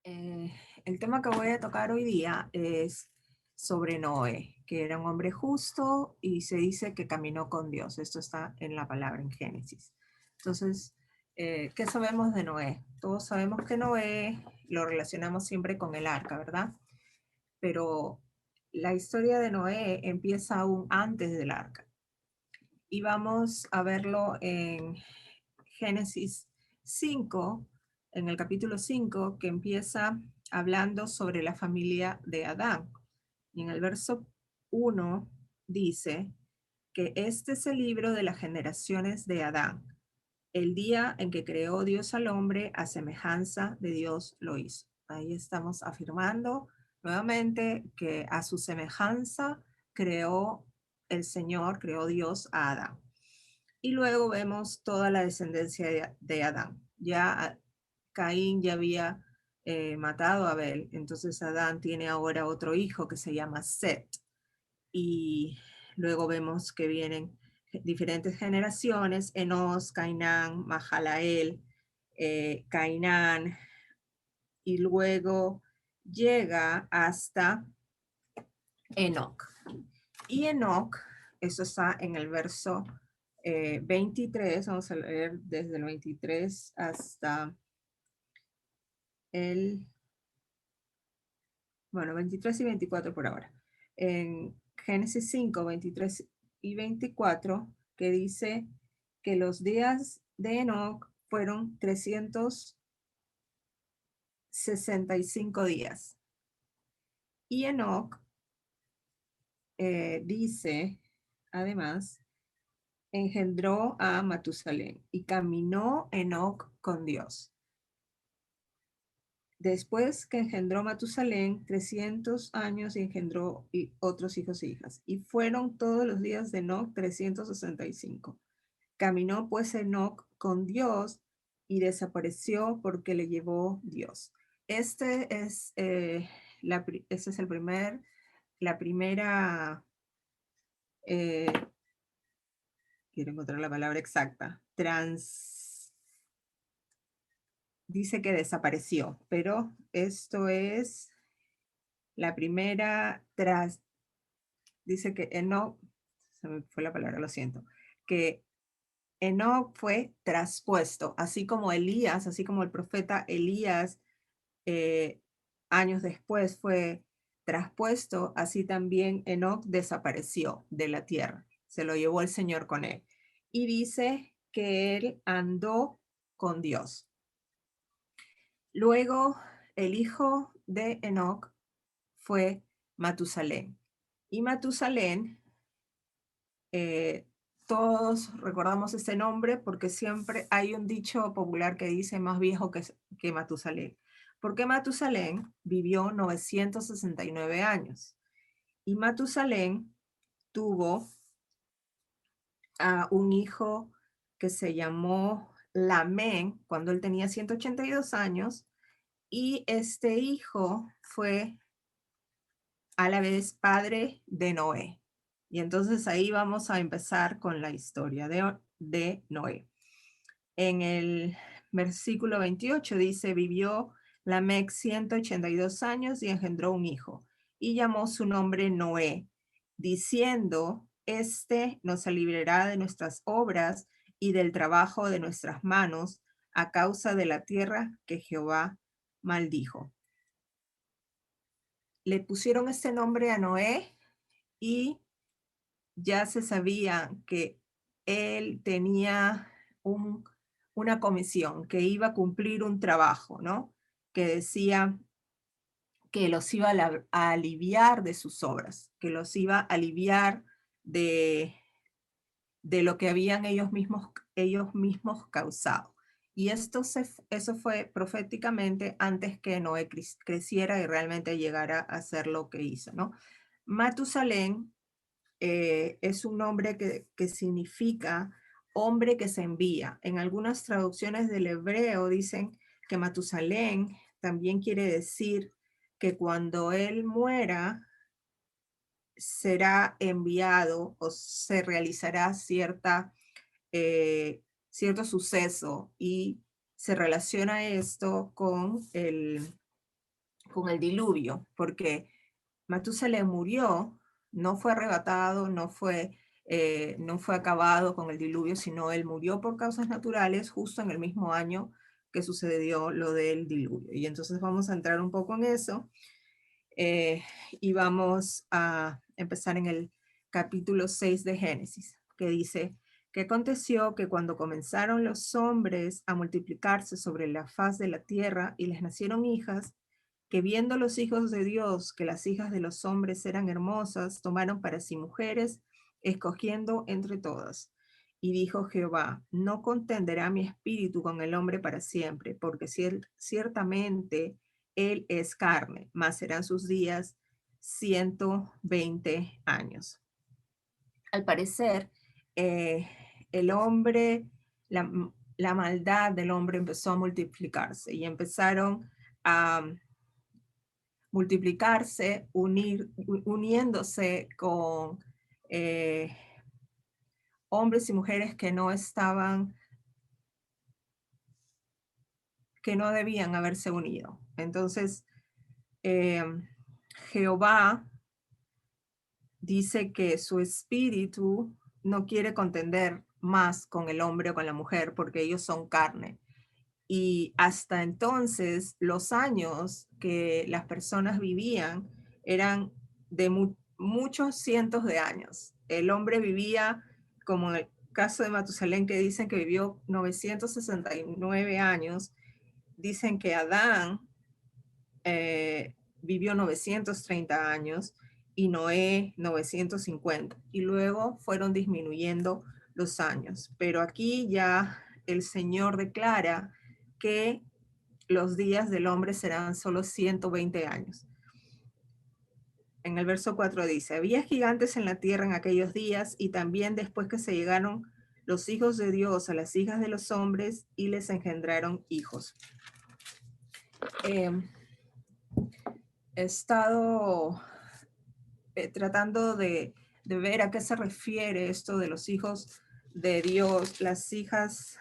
Eh, el tema que voy a tocar hoy día es sobre Noé, que era un hombre justo y se dice que caminó con Dios. Esto está en la palabra en Génesis. Entonces, ¿qué sabemos de Noé? Todos sabemos que Noé lo relacionamos siempre con el arca, ¿verdad? Pero la historia de Noé empieza aún antes del arca. Y vamos a verlo en Génesis 5, en el capítulo 5, que empieza hablando sobre la familia de Adán. Y en el verso 1 dice que este es el libro de las generaciones de Adán. El día en que creó Dios al hombre, a semejanza de Dios lo hizo. Ahí estamos afirmando nuevamente que a su semejanza creó el Señor, creó Dios a Adán. Y luego vemos toda la descendencia de Adán. Ya Caín ya había matado a Abel, entonces Adán tiene ahora otro hijo que se llama Set. Y luego vemos que vienen diferentes generaciones: Enos, Cainán, Mahalael, Cainán, y luego llega hasta Enoc. Y Enoc, eso está en el verso 23, vamos a leer desde el 23 hasta el, bueno, 23 y 24 por ahora. En Génesis 5, 23 y 24, que dice que los días de Enoc fueron 365 días. Y Enoc dice, además, engendró a Matusalén y caminó Enoc con Dios. Después que engendró Matusalén 300 años y engendró otros hijos e hijas. Y fueron todos los días de Enoc 365. Caminó pues Enoc con Dios y desapareció porque le llevó Dios. Este es, este es la primera, eh, quiero encontrar la palabra exacta, dice que desapareció, pero esto es la primera dice que Enoc, se me fue la palabra, lo siento, que Enoc fue traspuesto, así como Elías, así como el profeta Elías eh, años después fue traspuesto, así también Enoc desapareció de la tierra, se lo llevó el Señor con él. Y dice que él andó con Dios. Luego, el hijo de Enoc fue Matusalén. Y Matusalén, todos recordamos ese nombre porque siempre hay un dicho popular que dice más viejo que Matusalén. Porque Matusalén vivió 969 años. Y Matusalén tuvo a un hijo que se llamó Lamén cuando él tenía 182 años. Y este hijo fue a la vez padre de Noé. Y entonces ahí vamos a empezar con la historia de Noé. En el versículo 28 dice, vivió Lamec 182 años y engendró un hijo, y llamó su nombre Noé, diciendo, este nos librará de nuestras obras y del trabajo de nuestras manos, a causa de la tierra que Jehová maldijo. Le pusieron este nombre a Noé y ya se sabía que él tenía una comisión, que iba a cumplir un trabajo, ¿no? Que decía que los iba a aliviar de sus obras, que los iba a aliviar de lo que habían ellos mismos causado. Y eso fue proféticamente antes que Noé creciera y realmente llegara a hacer lo que hizo, ¿no? Matusalén es un nombre que significa hombre que se envía. En algunas traducciones del hebreo dicen que Matusalén también quiere decir que cuando él muera será enviado o se realizará cierto suceso, y se relaciona esto con con el diluvio, porque Matusalén murió, no fue arrebatado, no fue acabado con el diluvio, sino él murió por causas naturales justo en el mismo año que sucedió lo del diluvio. Y entonces vamos a entrar un poco en eso y vamos a empezar en el capítulo 6 de Génesis, que dice, que aconteció que cuando comenzaron los hombres a multiplicarse sobre la faz de la tierra y les nacieron hijas, que viendo los hijos de Dios que las hijas de los hombres eran hermosas, tomaron para sí mujeres, escogiendo entre todas. Y dijo Jehová, no contenderá mi espíritu con el hombre para siempre, porque ciertamente él es carne, mas serán sus días 120 años. Al parecer, el hombre, la, la maldad del hombre empezó a multiplicarse y empezaron a multiplicarse, uniéndose con hombres y mujeres que no estaban, que no debían haberse unido. Entonces, Jehová dice que su espíritu no quiere contender más con el hombre o con la mujer porque ellos son carne. Y hasta entonces los años que las personas vivían eran de muchos cientos de años. El hombre vivía, como en el caso de Matusalén, que dicen que vivió 969 años, dicen que Adán vivió 930 años y Noé 950. Y luego fueron disminuyendo los años. Pero aquí ya el Señor declara que los días del hombre serán solo 120 años. En el verso 4 dice, había gigantes en la tierra en aquellos días y también después que se llegaron los hijos de Dios a las hijas de los hombres y les engendraron hijos. He estado tratando de ver a qué se refiere esto de los hijos de Dios, las hijas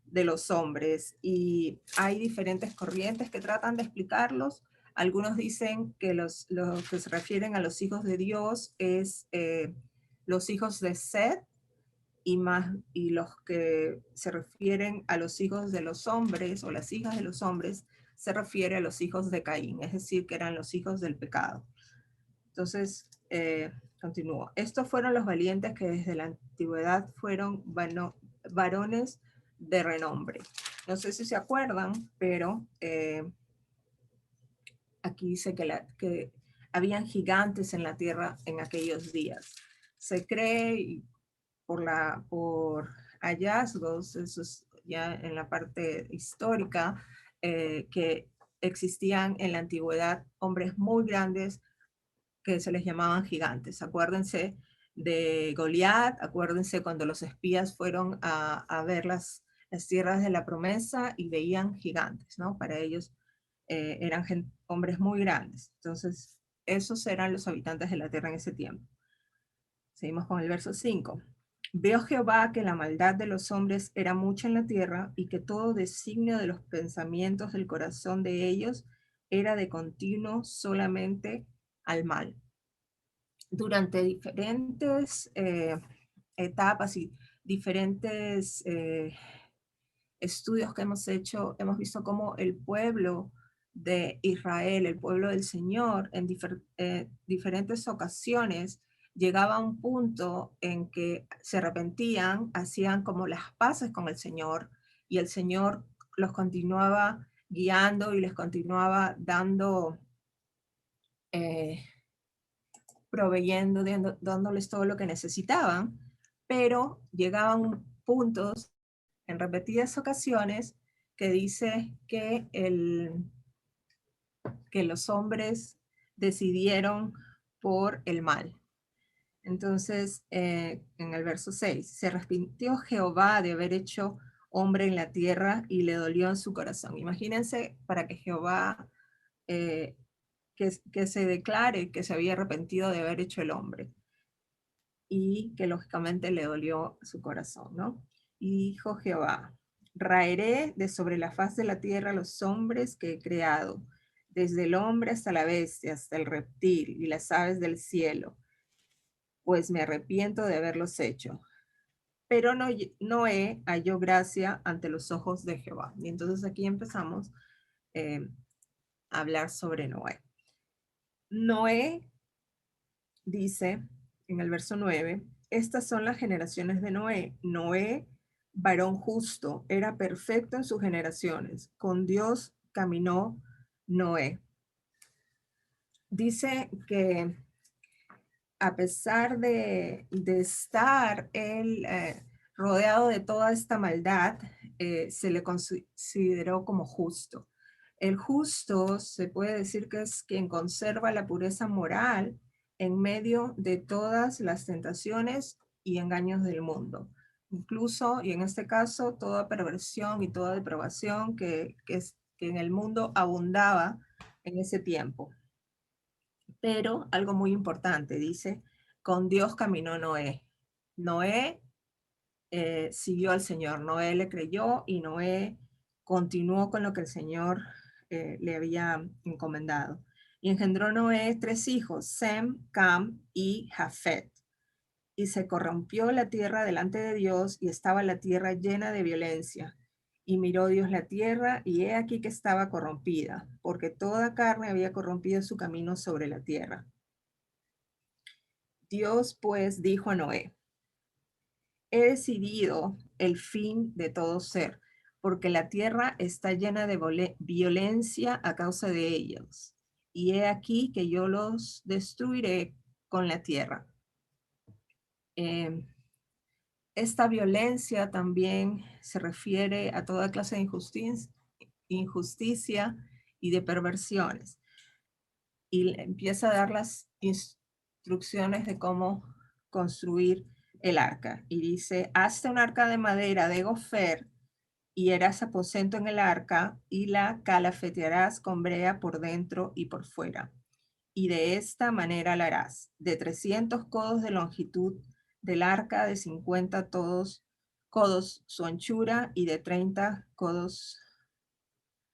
de los hombres, y hay diferentes corrientes que tratan de explicarlos. Algunos dicen que los que se refieren a los hijos de Dios es los hijos de Seth, y los que se refieren a los hijos de los hombres o las hijas de los hombres se refiere a los hijos de Caín, es decir, que eran los hijos del pecado. Entonces, continúo. Estos fueron los valientes que desde la antigüedad fueron varones de renombre. No sé si se acuerdan, pero aquí dice que habían gigantes en la tierra en aquellos días. Se cree por hallazgos, eso es ya en la parte histórica, que existían en la antigüedad hombres muy grandes que se les llamaban gigantes. Acuérdense de Goliat, acuérdense cuando los espías fueron a ver las tierras de la promesa y veían gigantes, ¿no? Para ellos eran hombres muy grandes. Entonces, esos eran los habitantes de la tierra en ese tiempo. Seguimos con el verso 5. Veo Jehová que la maldad de los hombres era mucha en la tierra y que todo designio de los pensamientos del corazón de ellos era de continuo solamente al mal. Durante diferentes etapas y diferentes estudios que hemos hecho, hemos visto cómo el pueblo de Israel, el pueblo del Señor, en diferentes ocasiones llegaba a un punto en que se arrepentían, hacían como las paces con el Señor y el Señor los continuaba guiando y les continuaba dando, proveyendo, dándoles todo lo que necesitaban, pero llegaban puntos en repetidas ocasiones que dice que, que los hombres decidieron por el mal. Entonces, en el verso 6, se arrepintió Jehová de haber hecho hombre en la tierra y le dolió en su corazón. Imagínense para que Jehová, que se declare que se había arrepentido de haber hecho el hombre y que lógicamente le dolió su corazón, ¿no? Y dijo Jehová, raeré de sobre la faz de la tierra los hombres que he creado, desde el hombre hasta la bestia, hasta el reptil y las aves del cielo, pues me arrepiento de haberlos hecho. Pero Noé halló gracia ante los ojos de Jehová. Y entonces aquí empezamos eh, a hablar sobre Noé. Noé dice en el verso 9, estas son las generaciones de Noé. Noé, varón justo, era perfecto en sus generaciones. Con Dios caminó Noé. Dice que a pesar de estar él rodeado de toda esta maldad, se le consideró como justo. El justo se puede decir que es quien conserva la pureza moral en medio de todas las tentaciones y engaños del mundo. Incluso, y en este caso, toda perversión y toda depravación que en el mundo abundaba en ese tiempo. Pero algo muy importante, dice, con Dios caminó Noé. Noé siguió al Señor, Noé le creyó y Noé continuó con lo que el Señor le había encomendado. Y engendró Noé 3 hijos, Sem, Cam y Jafet. Y se corrompió la tierra delante de Dios y estaba la tierra llena de violencia. Y miró Dios la tierra y he aquí que estaba corrompida, porque toda carne había corrompido su camino sobre la tierra. Dios pues dijo a Noé, he decidido el fin de todo ser, porque la tierra está llena de violencia a causa de ellos. Y he aquí que yo los destruiré con la tierra. Esta violencia también se refiere a toda clase de injusticia y de perversiones. Y empieza a dar las instrucciones de cómo construir el arca. Y dice, hazte un arca de madera de gofer y harás aposento en el arca y la calafetearás con brea por dentro y por fuera. Y de esta manera la harás, de 300 codos de longitud del arca, de 50 codos su anchura y de 30 codos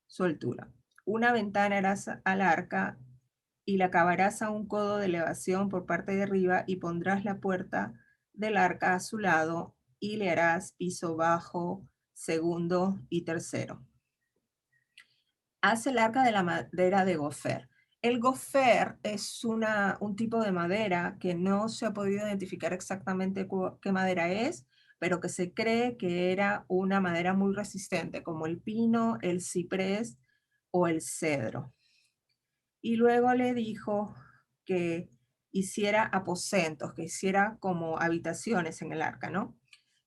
su altura. Una ventana harás al arca y la acabarás a 1 codo de elevación por parte de arriba y pondrás la puerta del arca a su lado y le harás piso bajo, segundo y tercero. Haz el arca de la madera de gofer. El gofer es un tipo de madera que no se ha podido identificar exactamente qué madera es, pero que se cree que era una madera muy resistente, como el pino, el ciprés o el cedro. Y luego le dijo que hiciera aposentos, que hiciera como habitaciones en el arca, ¿no?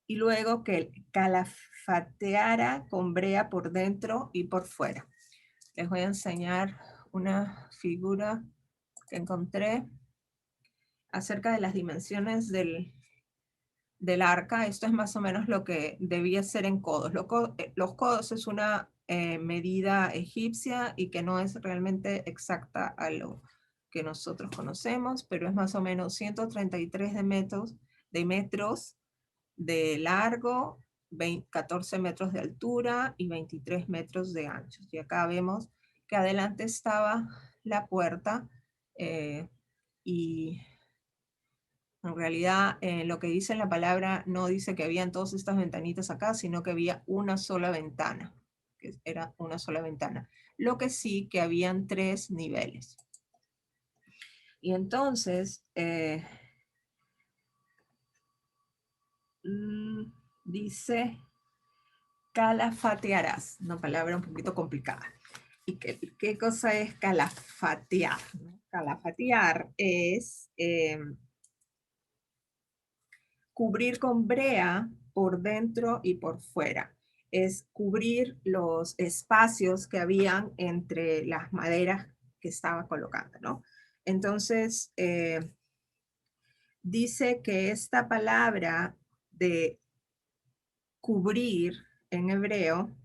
Y luego que calafateara con brea por dentro y por fuera. Les voy a enseñar una figura que encontré acerca de las dimensiones del arca. Esto es más o menos lo que debía ser en codos. Los codos es una medida egipcia y que no es realmente exacta a lo que nosotros conocemos, pero es más o menos 133 metros de largo, 14 metros de altura y 23 metros de ancho. Y acá vemos que adelante estaba la puerta y en realidad, lo que dice en la palabra no dice que habían todas estas ventanitas acá, sino que había una sola ventana, que era una sola ventana. Lo que sí que habían 3 niveles. Y entonces, dice, calafatearás, una palabra un poquito complicada. ¿Y qué cosa es calafatear? Calafatear es cubrir con brea por dentro y por fuera. Es cubrir los espacios que habían entre las maderas que estaba colocando, ¿no? Entonces, dice que esta palabra de cubrir en hebreo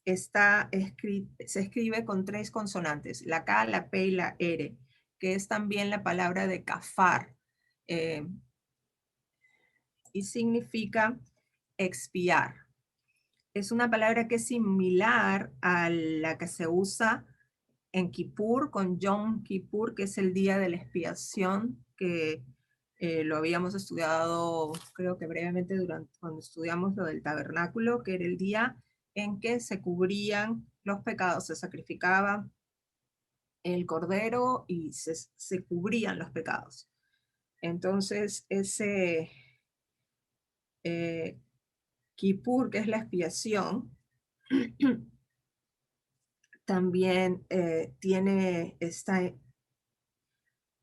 se escribe con 3 consonantes, la K, la P y la R, que es también la palabra de kafar. Y significa expiar. Es una palabra que es similar a la que se usa en Kippur, con Yom Kippur, que es el día de la expiación, que lo habíamos estudiado, creo que brevemente, cuando estudiamos lo del tabernáculo, que era el día en que se cubrían los pecados, se sacrificaba el cordero y se cubrían los pecados. Entonces, ese Kippur, que es la expiación, también está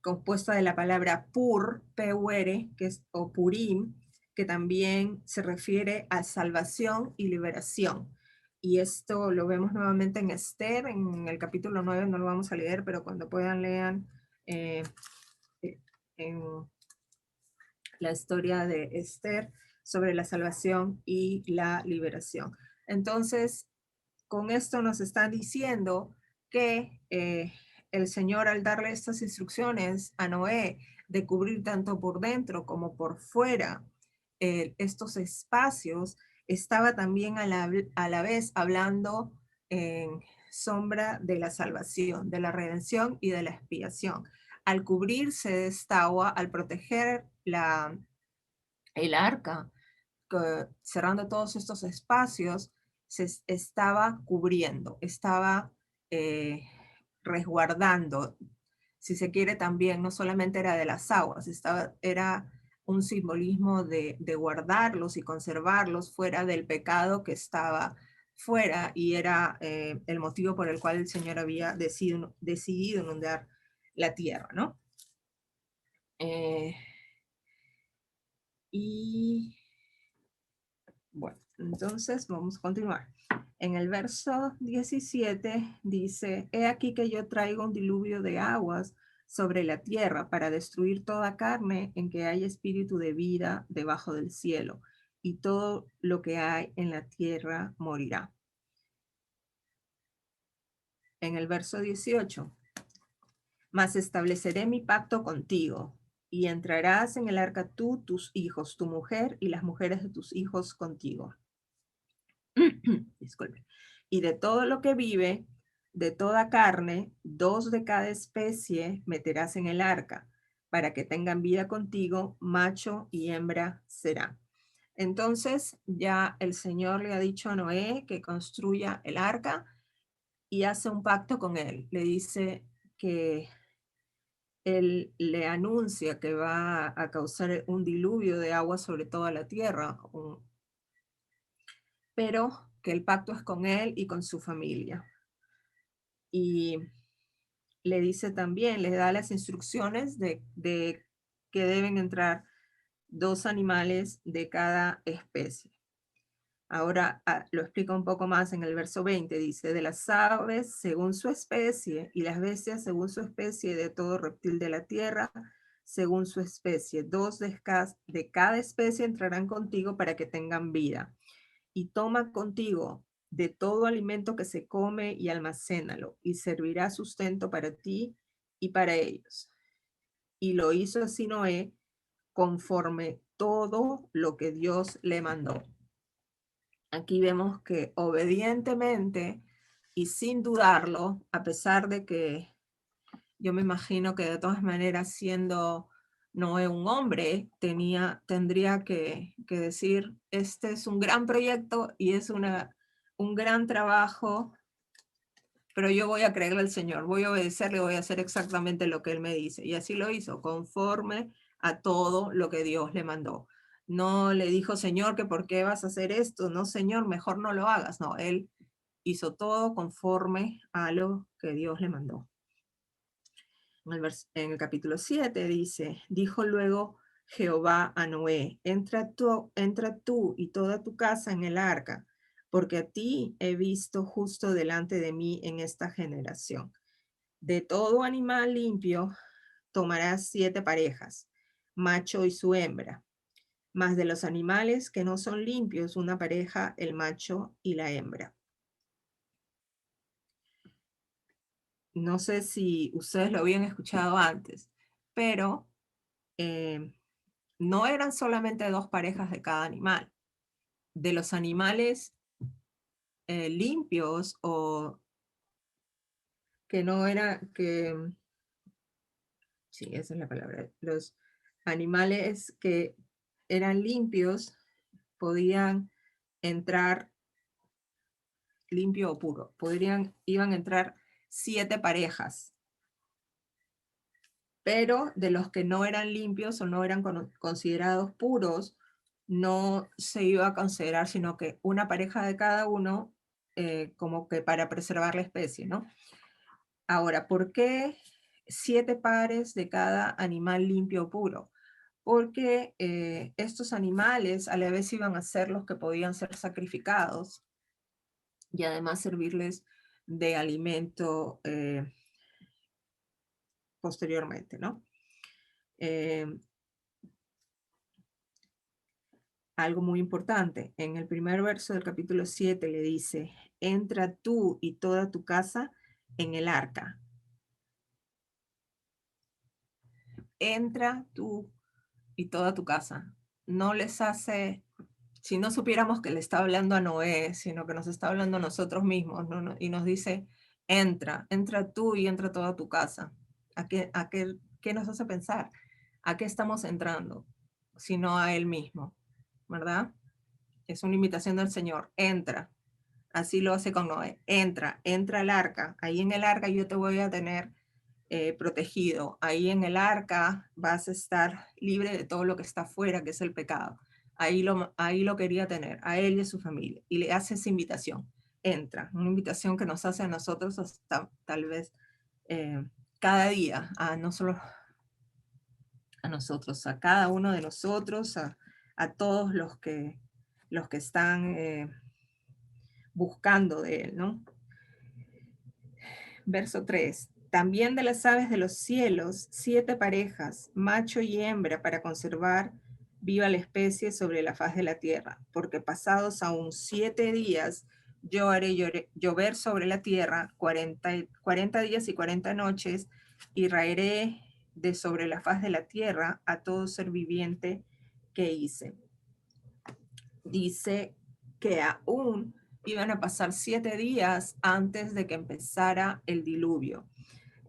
compuesta de la palabra pur, P-U-R, que es, o purim, que también se refiere a salvación y liberación. Y esto lo vemos nuevamente en Esther, en el capítulo 9, no lo vamos a leer, pero cuando puedan lean en la historia de Esther sobre la salvación y la liberación. Entonces, con esto nos están diciendo que el Señor, al darle estas instrucciones a Noé de cubrir tanto por dentro como por fuera estos espacios, estaba también a la vez hablando en sombra de la salvación, de la redención y de la expiación. Al cubrirse de esta agua, al proteger el arca, cerrando todos estos espacios, se estaba cubriendo, estaba resguardando, si se quiere también, no solamente era de las aguas, era un simbolismo de guardarlos y conservarlos fuera del pecado que estaba fuera, y era el motivo por el cual el Señor había decidido inundar la tierra, ¿no? Y bueno, entonces vamos a continuar. En el verso 17 dice, he aquí que yo traigo un diluvio de aguas sobre la tierra para destruir toda carne en que haya espíritu de vida debajo del cielo, y todo lo que hay en la tierra morirá. En el verso 18, mas estableceré mi pacto contigo, y entrarás en el arca tú, tus hijos, tu mujer y las mujeres de tus hijos contigo. Disculpe. Y de todo lo que vive, de toda carne, 2 de cada especie meterás en el arca, para que tengan vida contigo, macho y hembra será. Entonces ya el Señor le ha dicho a Noé que construya el arca y hace un pacto con él. Le dice que él le anuncia que va a causar un diluvio de agua sobre toda la tierra, pero que el pacto es con él y con su familia. Y le dice también, le da las instrucciones de que deben entrar 2 animales de cada especie. Ahora lo explica un poco más en el verso 20, dice, de las aves según su especie y las bestias según su especie, de todo reptil de la tierra según su especie. 2 de cada especie entrarán contigo para que tengan vida. Y toma contigo de todo alimento que se come y almacénalo, y servirá sustento para ti y para ellos. Y lo hizo así Noé, conforme todo lo que Dios le mandó. Aquí vemos que obedientemente y sin dudarlo, a pesar de que yo me imagino que de todas maneras, siendo Noé un hombre, tendría que decir, este es un gran proyecto y es un gran trabajo, pero yo voy a creerle al Señor, voy a obedecerle, voy a hacer exactamente lo que Él me dice. Y así lo hizo, conforme a todo lo que Dios le mandó. No le dijo, Señor, que por qué vas a hacer esto. No, Señor, mejor no lo hagas. No, Él hizo todo conforme a lo que Dios le mandó. En el capítulo 7 dice, dijo luego Jehová a Noé, entra tú y toda tu casa en el arca, porque a ti he visto justo delante de mí en esta generación. De todo animal limpio tomarás 7 parejas, macho y su hembra, mas de los animales que no son limpios, una pareja, el macho y la hembra. No sé si ustedes lo habían escuchado antes, pero no eran solamente 2 parejas de cada animal. De los animales limpios o que no era, que, sí, esa es la palabra, los animales que eran limpios podían entrar limpio o puro, iban a entrar 7 parejas, pero de los que no eran limpios o no eran considerados puros, no se iba a considerar sino que una pareja de cada uno, como que para preservar la especie, ¿no? Ahora, ¿por qué 7 pares de cada animal limpio o puro? Porque estos animales a la vez iban a ser los que podían ser sacrificados y además servirles de alimento posteriormente, ¿no? Eh, algo muy importante, en el primer verso del capítulo 7 le dice, entra tú y toda tu casa en el arca. Entra tú y toda tu casa. No les hace, si no supiéramos que le está hablando a Noé, sino que nos está hablando a nosotros mismos, ¿no? Y nos dice, entra tú y entra toda tu casa. ¿Qué nos hace pensar? ¿A qué estamos entrando? Sino a Él mismo, ¿verdad? Es una invitación del Señor, entra. Así lo hace con Noé, entra al arca. Ahí en el arca yo te voy a tener protegido. Ahí en el arca vas a estar libre de todo lo que está afuera, que es el pecado. Ahí lo quería tener, a él y a su familia. Y le hace esa invitación. Entra, una invitación que nos hace a nosotros hasta tal vez cada día, no solo a nosotros, a cada uno de nosotros, a todos los que están buscando de él, ¿no? Verso 3. También de las aves de los cielos, 7 parejas, macho y hembra, para conservar viva la especie sobre la faz de la tierra, porque pasados aún 7 días, yo haré llover sobre la tierra 40 días y 40 noches, y raeré de sobre la faz de la tierra a todo ser viviente que hice. Dice que aún iban a pasar 7 días antes de que empezara el diluvio.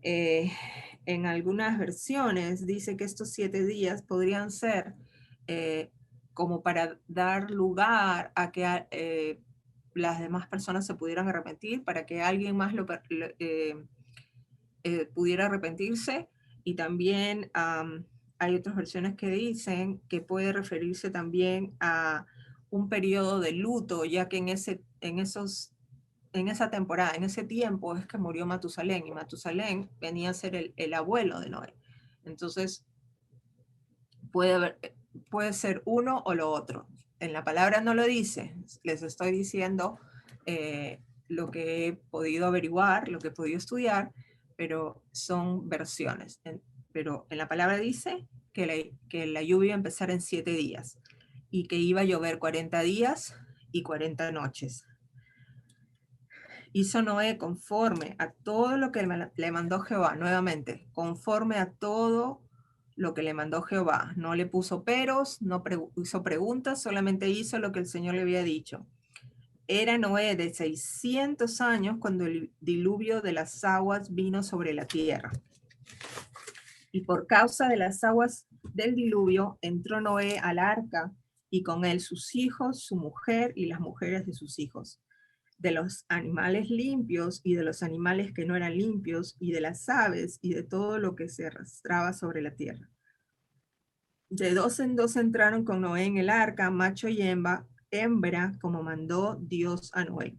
En algunas versiones dice que estos 7 días podrían ser como para dar lugar a que las demás personas se pudieran arrepentir, para que alguien más pudiera arrepentirse, y también hay otras versiones que dicen que puede referirse también a un periodo de luto, ya que en esa temporada, en ese tiempo es que murió Matusalén, y Matusalén venía a ser el abuelo de Noé. Entonces, puede ser uno o lo otro. En la palabra no lo dice, les estoy diciendo lo que he podido averiguar, lo que he podido estudiar, pero son versiones. Pero en la palabra dice que la lluvia iba a empezar en 7 días y que iba a llover 40 días y 40 noches. Hizo Noé conforme a todo lo que le mandó Jehová, nuevamente, conforme a todo lo que le mandó Jehová. No le puso peros, no hizo preguntas, solamente hizo lo que el Señor le había dicho. Era Noé de 600 años cuando el diluvio de las aguas vino sobre la tierra. Y por causa de las aguas del diluvio entró Noé al arca, y con él sus hijos, su mujer y las mujeres de sus hijos, de los animales limpios y de los animales que no eran limpios, y de las aves y de todo lo que se arrastraba sobre la tierra. De 2 en 2 entraron con Noé en el arca, macho y hembra, como mandó Dios a Noé.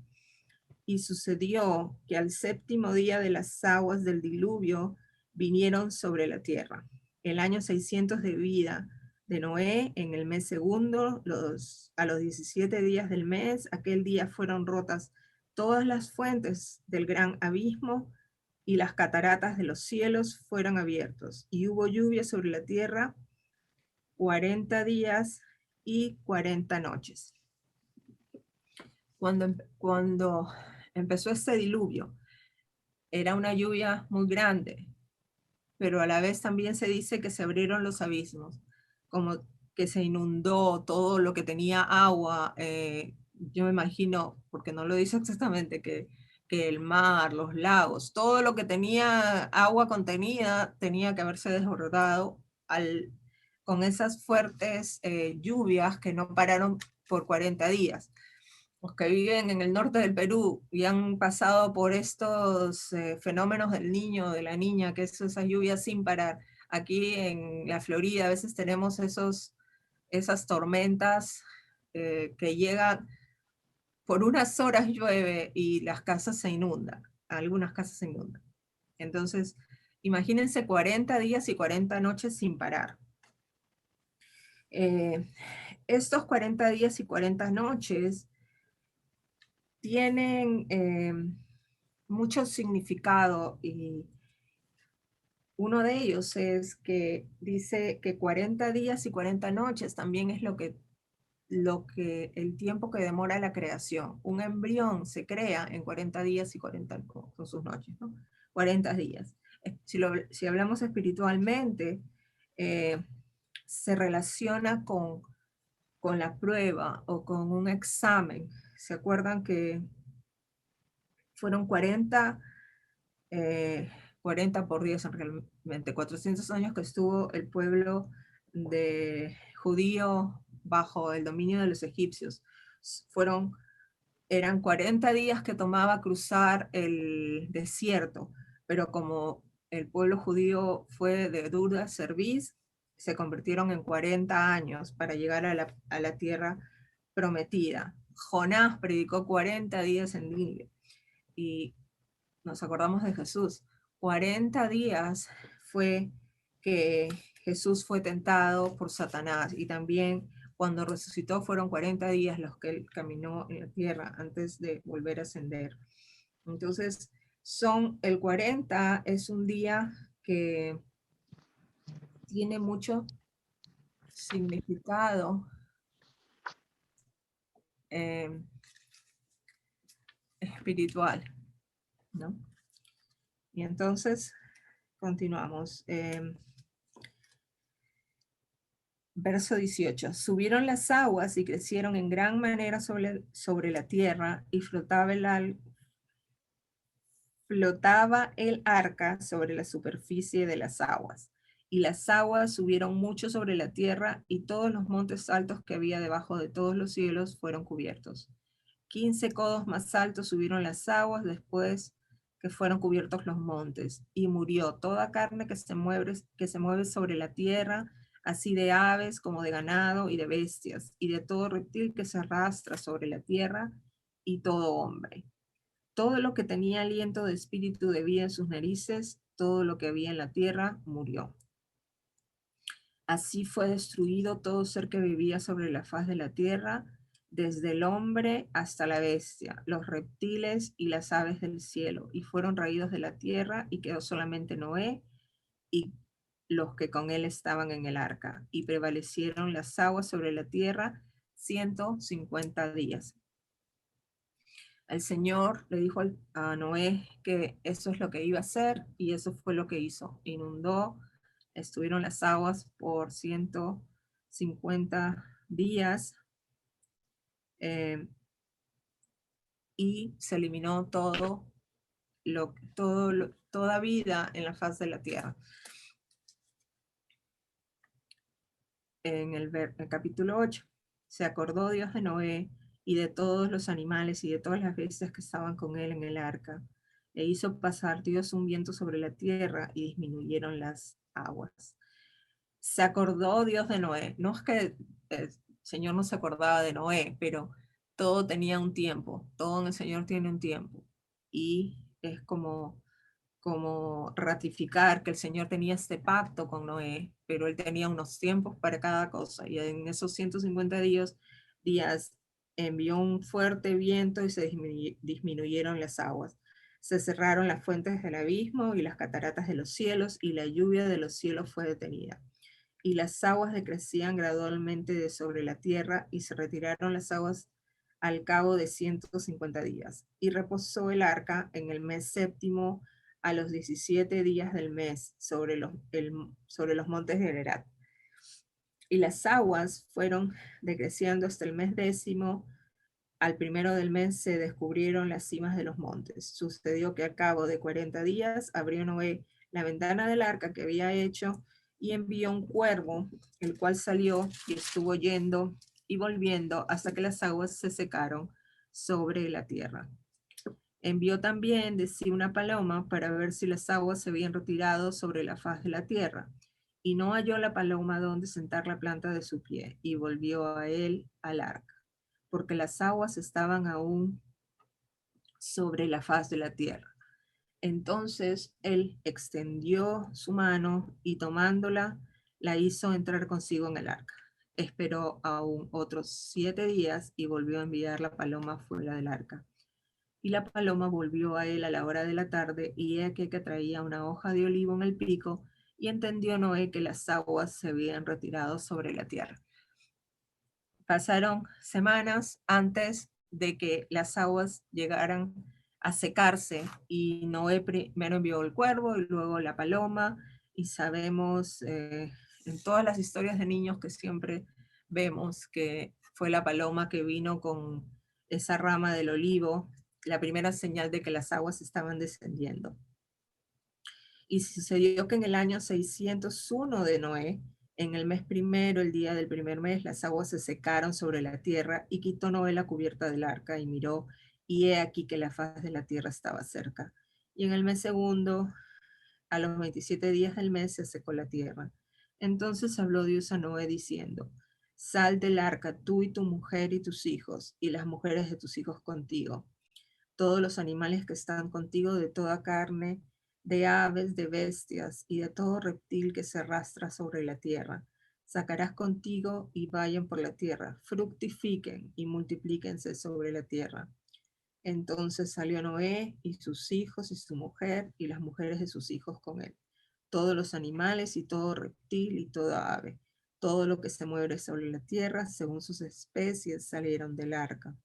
Y sucedió que al 7º día de las aguas del diluvio vinieron sobre la tierra. El año 600 de vida de Noé, en el mes segundo, a los 17 días del mes, aquel día fueron rotas todas las fuentes del gran abismo, y las cataratas de los cielos fueron abiertos, y hubo lluvia sobre la tierra 40 días y 40 noches. Cuando empezó este diluvio, era una lluvia muy grande, pero a la vez también se dice que se abrieron los abismos, como que se inundó todo lo que tenía agua. Yo me imagino, porque no lo dice exactamente, que que el mar, los lagos, todo lo que tenía agua contenida tenía que haberse desbordado con esas fuertes lluvias que no pararon por 40 días. Los que viven en el norte del Perú y han pasado por estos fenómenos del niño, de la niña, que es esas lluvias sin parar. Aquí en la Florida a veces tenemos esas tormentas que llegan, por unas horas llueve y las casas se inundan, algunas casas se inundan. Entonces, imagínense 40 días y 40 noches sin parar. Estos 40 días y 40 noches tienen mucho significado, y uno de ellos es que dice que 40 días y 40 noches también es el tiempo que demora la creación. Un embrión se crea en 40 días y 40 con sus noches, ¿no? 40 días. Si hablamos espiritualmente, se relaciona con la prueba o con un examen. ¿Se acuerdan que fueron 40 por 10 realmente, 400 años que estuvo el pueblo de judío bajo el dominio de los egipcios? Eran 40 días que tomaba cruzar el desierto, pero como el pueblo judío fue de dura cerviz, se convirtieron en 40 años para llegar a la tierra prometida. Jonás predicó 40 días en Nínive, y nos acordamos de Jesús. 40 días fue que Jesús fue tentado por Satanás, y también cuando resucitó fueron 40 días los que él caminó en la tierra antes de volver a ascender. Entonces, el 40 es un día que tiene mucho significado espiritual, ¿no? Y entonces, continuamos. Verso 18. Subieron las aguas y crecieron en gran manera sobre la tierra, y flotaba el arca sobre la superficie de las aguas. Y las aguas subieron mucho sobre la tierra, y todos los montes altos que había debajo de todos los cielos fueron cubiertos. 15 codos más altos subieron las aguas después que fueron cubiertos los montes, y murió toda carne que se mueve sobre la tierra, así de aves como de ganado y de bestias, y de todo reptil que se arrastra sobre la tierra, y todo hombre. Todo lo que tenía aliento de espíritu de vida en sus narices, todo lo que había en la tierra, murió. Así fue destruido todo ser que vivía sobre la faz de la tierra, desde el hombre hasta la bestia, los reptiles y las aves del cielo, y fueron raídos de la tierra, y quedó solamente Noé y los que con él estaban en el arca, y prevalecieron las aguas sobre la tierra 150 días. El Señor le dijo a Noé que eso es lo que iba a hacer, y eso fue lo que hizo. Inundó, estuvieron las aguas por 150 días, y se eliminó toda vida en la faz de la tierra. En el capítulo 8, se acordó Dios de Noé y de todos los animales y de todas las bestias que estaban con él en el arca. E hizo pasar Dios un viento sobre la tierra, y disminuyeron las aguas. Se acordó Dios de Noé. No es que el Señor no se acordaba de Noé, pero todo tenía un tiempo. Todo en el Señor tiene un tiempo. Y es como ratificar que el Señor tenía este pacto con Noé, pero él tenía unos tiempos para cada cosa, y en esos 150 días envió un fuerte viento y se disminuyeron las aguas. Se cerraron las fuentes del abismo y las cataratas de los cielos, y la lluvia de los cielos fue detenida. Y las aguas decrecían gradualmente de sobre la tierra, y se retiraron las aguas al cabo de 150 días. Y reposó el arca en el mes séptimo, a los 17 días del mes, sobre los montes de Ararat. Y las aguas fueron decreciendo hasta el mes décimo, Al primero del mes se descubrieron las cimas de los montes. Sucedió que al cabo de 40 días abrió Noé la ventana del arca que había hecho y envió un cuervo, el cual salió y estuvo yendo y volviendo hasta que las aguas se secaron sobre la tierra. Envió también de sí una paloma para ver si las aguas se habían retirado sobre la faz de la tierra. Y no halló la paloma donde sentar la planta de su pie, y volvió a él al arca, porque las aguas estaban aún sobre la faz de la tierra. Entonces él extendió su mano y tomándola, la hizo entrar consigo en el arca. Esperó aún otros 7 días y volvió a enviar la paloma fuera del arca. Y la paloma volvió a él a la hora de la tarde, y he aquí que traía una hoja de olivo en el pico, y entendió Noé que las aguas se habían retirado sobre la tierra. Pasaron semanas antes de que las aguas llegaran a secarse, y Noé primero envió el cuervo y luego la paloma, y sabemos en todas las historias de niños que siempre vemos que fue la paloma que vino con esa rama del olivo, la primera señal de que las aguas estaban descendiendo. Y sucedió que en el año 601 de Noé, en el mes primero, el día del primer mes, las aguas se secaron sobre la tierra, y quitó Noé la cubierta del arca y miró, y he aquí que la faz de la tierra estaba cerca. Y en el mes segundo, a los 27 días del mes, se secó la tierra. Entonces habló Dios a Noé diciendo: Sal del arca, tú y tu mujer y tus hijos, y las mujeres de tus hijos contigo, todos los animales que están contigo, de toda carne, de aves, de bestias y de todo reptil que se arrastra sobre la tierra. Sacarás contigo y vayan por la tierra, fructifiquen y multiplíquense sobre la tierra. Entonces salió Noé y sus hijos y su mujer y las mujeres de sus hijos con él, todos los animales y todo reptil y toda ave, todo lo que se mueve sobre la tierra, según sus especies, salieron del arca.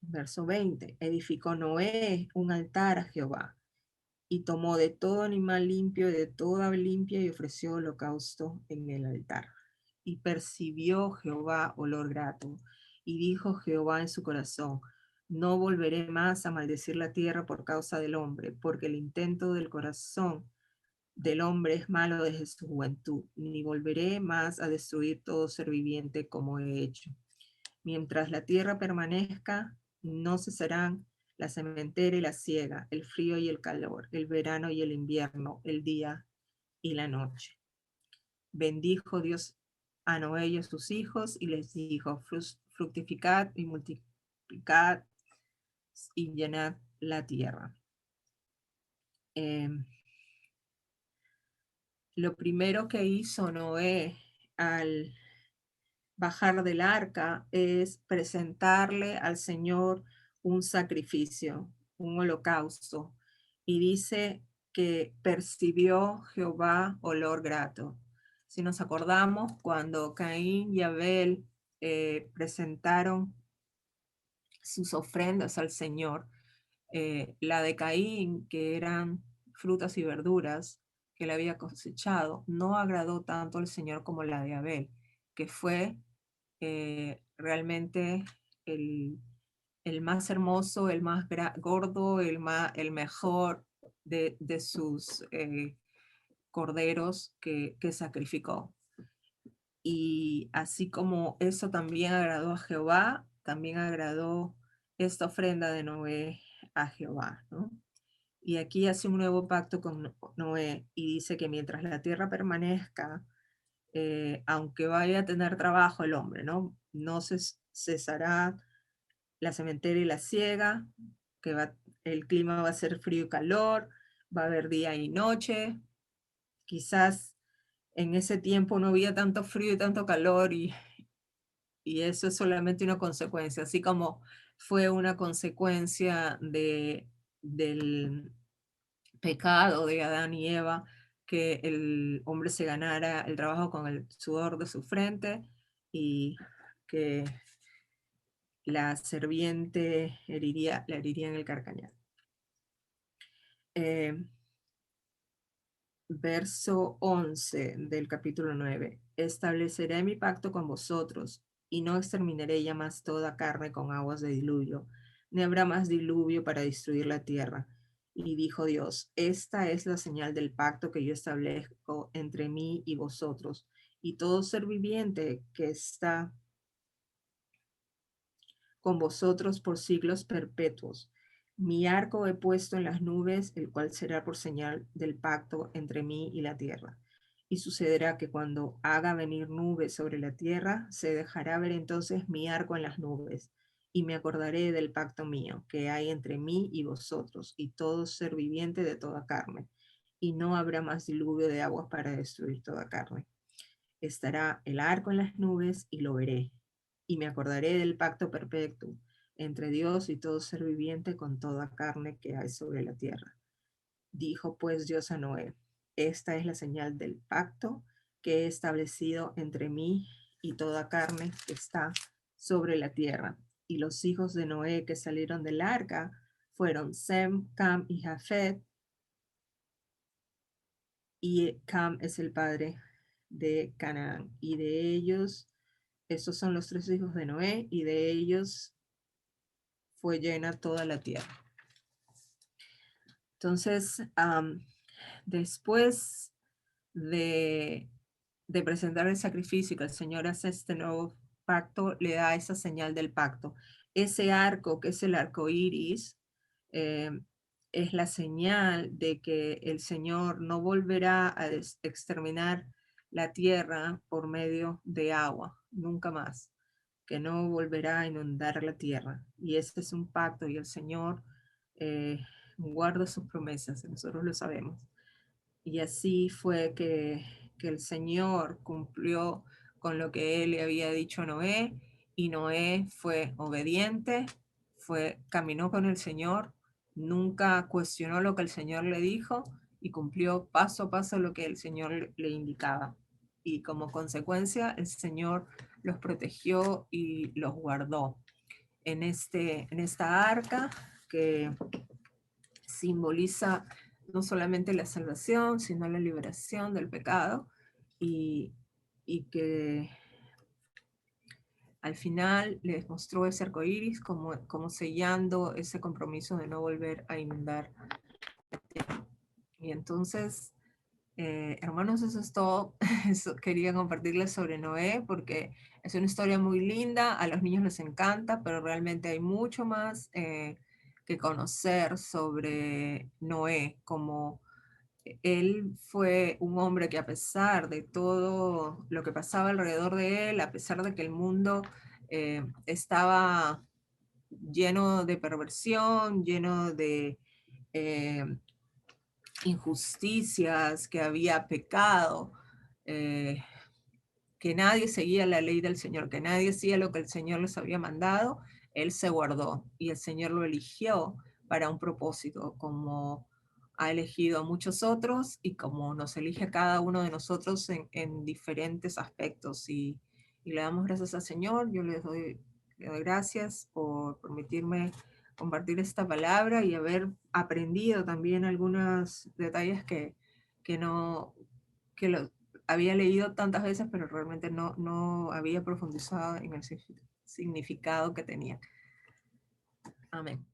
Verso 20. Edificó Noé un altar a Jehová, y tomó de todo animal limpio y de toda ave limpia y ofreció holocausto en el altar. Y percibió Jehová olor grato, y dijo Jehová en su corazón: No volveré más a maldecir la tierra por causa del hombre, porque el intento del corazón del hombre es malo desde su juventud, ni volveré más a destruir todo ser viviente como he hecho. Mientras la tierra permanezca, no cesarán la sementera y la siega, el frío y el calor, el verano y el invierno, el día y la noche. Bendijo Dios a Noé y a sus hijos y les dijo: fructificad y multiplicad y llenad la tierra. Lo primero que hizo Noé al bajar del arca es presentarle al Señor un sacrificio, un holocausto. Y dice que percibió Jehová olor grato. Si nos acordamos, cuando Caín y Abel presentaron sus ofrendas al Señor, la de Caín, que eran frutas y verduras que le había cosechado, no agradó tanto al Señor como la de Abel, que fue realmente el, el más hermoso, el más gordo, el mejor de sus corderos que sacrificó. Y así como eso también agradó a Jehová, también agradó esta ofrenda de Noé a Jehová, ¿no? Y aquí hace un nuevo pacto con Noé y dice que mientras la tierra permanezca, aunque vaya a tener trabajo el hombre, ¿no? No cesará la sementera y la siega, que el clima va a ser frío y calor, va a haber día y noche. Quizás en ese tiempo no había tanto frío y tanto calor, y eso es solamente una consecuencia, así como fue una consecuencia del pecado de Adán y Eva, que el hombre se ganara el trabajo con el sudor de su frente, y que la serviente la heriría en el carcañal. Verso 11 del capítulo 9. Estableceré mi pacto con vosotros y no exterminaré ya más toda carne con aguas de diluvio, ni habrá más diluvio para destruir la tierra. Y dijo Dios, esta es la señal del pacto que yo establezco entre mí y vosotros, y todo ser viviente que está con vosotros por siglos perpetuos. Mi arco he puesto en las nubes, el cual será por señal del pacto entre mí y la tierra. Y sucederá que cuando haga venir nubes sobre la tierra, se dejará ver entonces mi arco en las nubes, y me acordaré del pacto mío que hay entre mí y vosotros, y todo ser viviente de toda carne. Y no habrá más diluvio de aguas para destruir toda carne. Estará el arco en las nubes y lo veré, y me acordaré del pacto perpetuo entre Dios y todo ser viviente con toda carne que hay sobre la tierra. Dijo pues Dios a Noé, esta es la señal del pacto que he establecido entre mí y toda carne que está sobre la tierra. Y los hijos de Noé que salieron del arca fueron Sem, Cam y Jafet, y Cam es el padre de Canaán. Y de ellos, estos son los tres hijos de Noé, y de ellos fue llena toda la tierra. Entonces, después de, de presentar el sacrificio que el Señor hace este nuevo pacto, le da esa señal del pacto. Ese arco, que es el arco iris, eh, es la señal de que el Señor no volverá a exterminar la tierra por medio de agua, nunca más, que no volverá a inundar la tierra. Y este es un pacto y el Señor eh, guarda sus promesas, y nosotros lo sabemos. Y así fue que el Señor cumplió con lo que él le había dicho a Noé, y Noé fue obediente, caminó con el Señor, nunca cuestionó lo que el Señor le dijo y cumplió paso a paso lo que el Señor le indicaba. Y como consecuencia, el Señor los protegió y los guardó en esta arca que simboliza no solamente la salvación, sino la liberación del pecado, y, y que al final les mostró ese arco iris como sellando ese compromiso de no volver a inundar. Y entonces, hermanos, eso es todo. Eso quería compartirles sobre Noé porque es una historia muy linda, a los niños les encanta, pero realmente hay mucho más que conocer sobre Noé. Como él fue un hombre que, a pesar de todo lo que pasaba alrededor de él, a pesar de que el mundo estaba lleno de perversión, lleno de eh, injusticias, que había pecado, eh, que nadie seguía la ley del Señor, que nadie hacía lo que el Señor les había mandado, él se guardó y el Señor lo eligió para un propósito, como ha elegido a muchos otros y como nos elige a cada uno de nosotros en diferentes aspectos. Y le damos gracias al Señor. Yo le doy gracias por permitirme compartir esta palabra y haber aprendido también algunos detalles que no, que lo, había leído tantas veces, pero realmente no había profundizado en el significado que tenía. Amén.